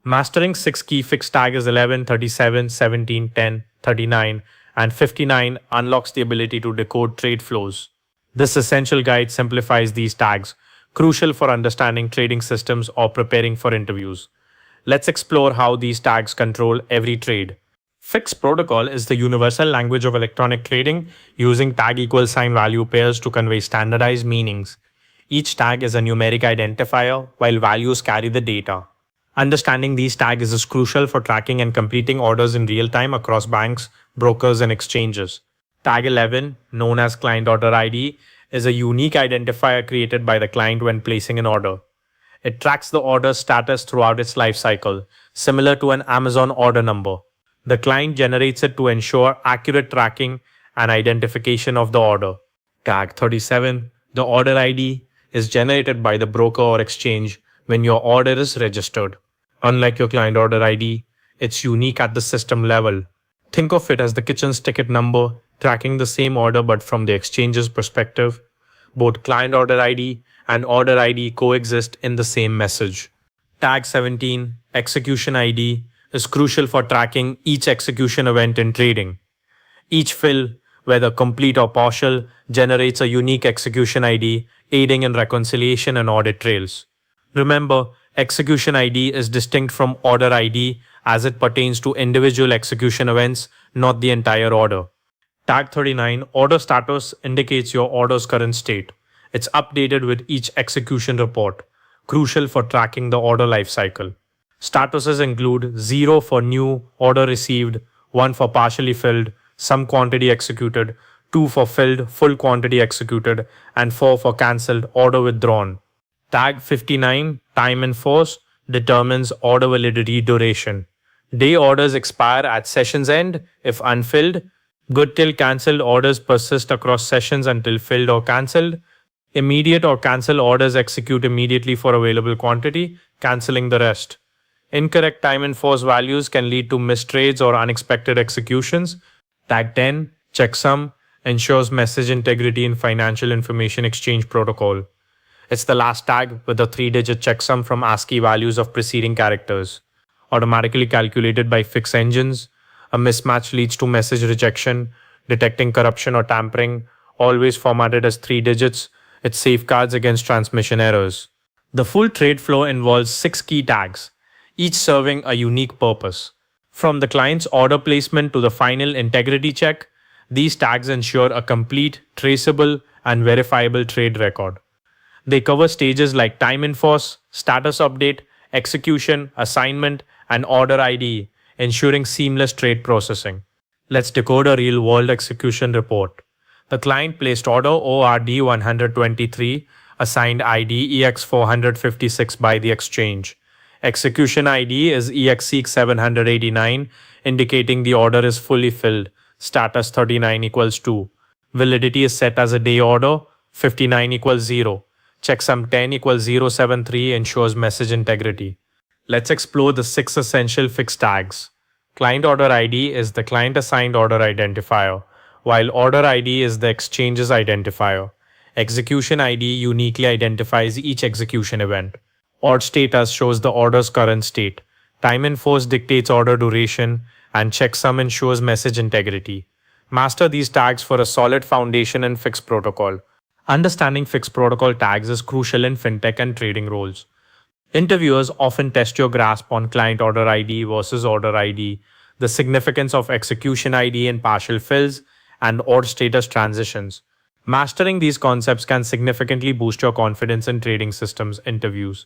Mastering 6 key fixed tags 11, 37, 17, 10, 39, and 59 unlocks the ability to decode trade flows. This essential guide simplifies these tags, crucial for understanding trading systems or preparing for interviews. Let's explore how these tags control every trade. Fix protocol is the universal language of electronic trading, using tag equals sign value pairs to convey standardized meanings. Each tag is a numeric identifier, while values carry the data. Understanding these tags is crucial for tracking and completing orders in real time across banks, brokers, and exchanges. Tag 11, known as Client Order ID, is a unique identifier created by the client when placing an order. It tracks the order's status throughout its lifecycle, similar to an Amazon order number. The client generates it to ensure accurate tracking and identification of the order. Tag 37, the order ID, is generated by the broker or exchange when your order is registered. Unlike your client order ID, it's unique at the system level. Think of it as the kitchen's ticket number, tracking the same order but from the exchange's perspective. Both client order ID and order ID coexist in the same message. Tag 17, execution ID, is crucial for tracking each execution event in trading. Each fill, whether complete or partial, generates a unique execution ID, aiding in reconciliation and audit trails. Remember, execution ID is distinct from order ID as it pertains to individual execution events, not the entire order. Tag 39, order status, indicates your order's current state. It's updated with each execution report, crucial for tracking the order lifecycle. Statuses include 0 for new, order received, 1 for partially filled, some quantity executed, 2 for filled, full quantity executed, and 4 for cancelled, order withdrawn. Tag 59, time in force, determines order validity duration. Day orders expire at session's end if unfilled. Good till cancelled orders persist across sessions until filled or cancelled. Immediate or cancel orders execute immediately for available quantity, cancelling the rest. Incorrect time in force values can lead to missed trades or unexpected executions. Tag 10, checksum, ensures message integrity in financial information exchange protocol. It's the last tag with a 3-digit checksum from ASCII values of preceding characters. Automatically calculated by fix engines, a mismatch leads to message rejection, detecting corruption or tampering, always formatted as 3 digits. It safeguards against transmission errors. The full trade flow involves 6 key tags, each serving a unique purpose. From the client's order placement to the final integrity check, these tags ensure a complete, traceable, and verifiable trade record. They cover stages like time in force, status update, execution, assignment, and order ID, ensuring seamless trade processing. Let's decode a real-world execution report. The client placed order ORD 123, assigned ID EX456 by the exchange. Execution ID is EXSEEK 789, indicating the order is fully filled. Status 39 equals 2. Validity is set as a day order, 59 equals 0. Checksum 10 equals 073 ensures message integrity. Let's explore the 6 essential fixed tags. Client order ID is the client assigned order identifier, while order ID is the exchange's identifier. Execution ID uniquely identifies each execution event. Ord status shows the order's current state. Time in force dictates order duration, and checksum ensures message integrity. Master these tags for a solid foundation in fixed protocol. Understanding fixed protocol tags is crucial in fintech and trading roles. Interviewers often test your grasp on client order ID versus order ID, the significance of execution ID in partial fills, and order status transitions. Mastering these concepts can significantly boost your confidence in trading systems interviews.